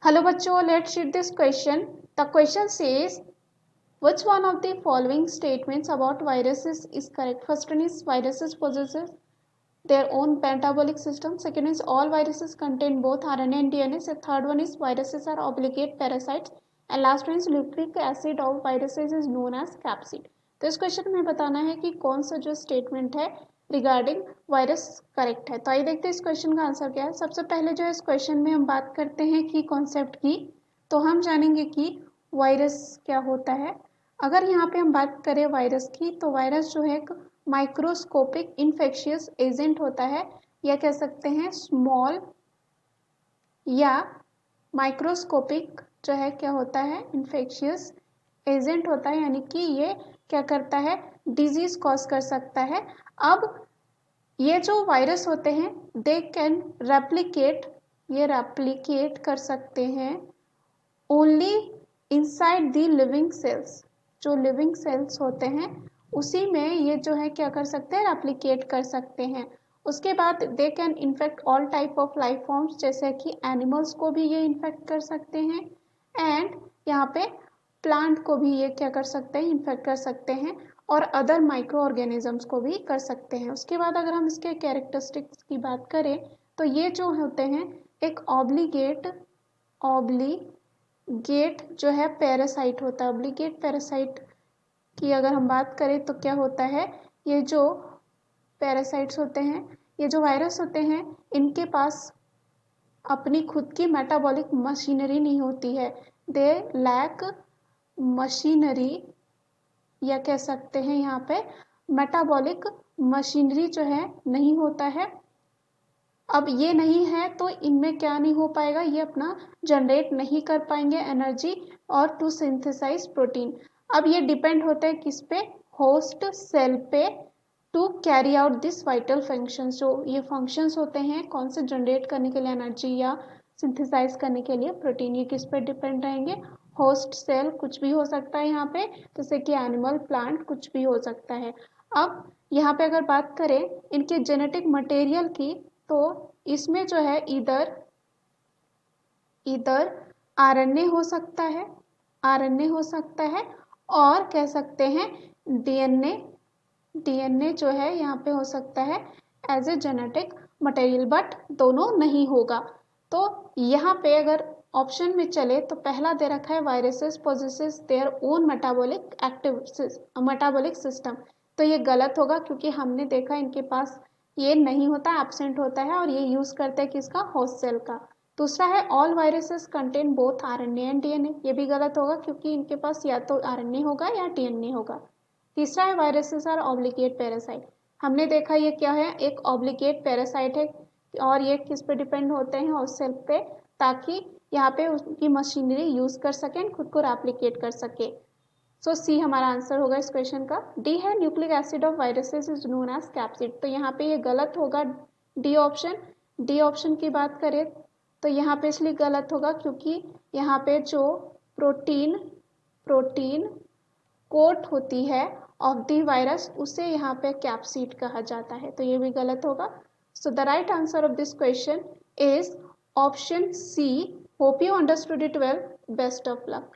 Hello बच्चों, let's read this question. The question says, which one of the following statements about viruses is correct? First one is viruses possesses their own metabolic system. Second is all viruses contain both RNA and DNA. So third one is viruses are obligate parasites. And last one is nucleic acid of viruses is known as capsid. तो इस question में बताना है कि कौन सा जो statement है रिगार्डिंग वायरस करेक्ट है। तो आइए देखते हैं इस क्वेश्चन का आंसर क्या है। सबसे पहले जो है इस क्वेश्चन में हम बात करते हैं कि कॉन्सेप्ट की, तो हम जानेंगे कि वायरस क्या होता है। अगर यहाँ पे हम बात करें वायरस की, तो वायरस जो है एक माइक्रोस्कोपिक इन्फेक्शियस एजेंट होता है, या कह सकते हैं स्मॉल या माइक्रोस्कोपिक जो है क्या होता है इन्फेक्शियस एजेंट होता है, यानी कि ये क्या करता है डिजीज कॉज कर सकता है। अब ये जो वायरस होते हैं दे कैन रेप्लिकेट, ये रेप्लिकेट कर सकते हैं only inside the living cells, जो लिविंग सेल्स होते हैं उसी में ये जो है क्या कर सकते हैं रेप्लिकेट कर सकते हैं। उसके बाद they can infect all type of life forms, जैसे कि एनिमल्स को भी ये इन्फेक्ट कर सकते हैं एंड यहाँ पे प्लांट को भी ये क्या कर सकते हैं इन्फेक्ट कर सकते हैं और अदर माइक्रो ऑर्गेनिजम्स को भी कर सकते हैं। उसके बाद अगर हम इसके कैरेक्टरिस्टिक्स की बात करें तो ये जो होते हैं एक ऑब्लिगेट जो है पैरासाइट होता है। ऑब्लिगेट पैरासाइट की अगर हम बात करें तो क्या होता है, ये जो पैरासाइट्स होते हैं, ये जो वायरस होते हैं, इनके पास अपनी खुद की मेटाबॉलिक मशीनरी नहीं होती है। दे लैक मशीनरी, या कह सकते हैं यहाँ पे मेटाबॉलिक मशीनरी जो है नहीं होता है। अब ये नहीं है तो इनमें क्या नहीं हो पाएगा, ये अपना जनरेट नहीं कर पाएंगे एनर्जी और टू सिंथेसाइज प्रोटीन। अब ये डिपेंड होता है किस पे, होस्ट सेल पे, to carry out this vital functions. जो ये फंक्शंस होते हैं कौन से जनरेट करने के लिए एनर्जी या सिंथेसाइज करने के लिए प्रोटीन, ये किस पे डिपेंड रहेंगे, होस्ट सेल कुछ भी हो सकता है यहाँ पे, जैसे कि एनिमल प्लांट कुछ भी हो सकता है। अब यहाँ पे अगर बात करें इनके जेनेटिक मटेरियल की, तो इसमें जो है इधर आरएनए हो सकता है, आरएनए हो सकता है, और कह सकते हैं डीएनए जो है यहाँ पे हो सकता है as a genetic material, but दोनों नहीं होगा। तो यहाँ पे अगर ऑप्शन में चले तो पहला दे रखा है viruses possesses their own metabolic system, तो ये गलत होगा क्योंकि हमने देखा इनके पास ये नहीं होता, एब्सेंट होता है, और ये यूज करते हैं किसका, होस्ट सेल का। दूसरा है all viruses contain both RNA and DNA, ये भी गलत होगा क्योंकि इनके पास या तो आरएनए होगा या डीएनए होगा। तीसरा है वायरसेस आर ऑब्लिगेट पैरासाइट, हमने देखा ये क्या है एक ऑब्लिगेट पैरासाइट है, और ये किस पे डिपेंड होते हैं होस्ट सेल पे, ताकि यहाँ पे उसकी मशीनरी यूज कर सकें, खुद को रेप्लिकेट कर सके। सो सी हमारा आंसर होगा इस क्वेश्चन का। डी है nucleic acid of viruses is known as capsid, तो यहाँ पे ये गलत होगा डी ऑप्शन। डी ऑप्शन की बात करें तो यहाँ पे इसलिए गलत होगा क्योंकि यहाँ पे जो प्रोटीन कोट होती है ऑफ द वायरस उसे यहाँ पे कैप्सिड कहा जाता है, तो ये भी गलत होगा। So the right answer of this question is option C. Hope you understood it well, best of luck.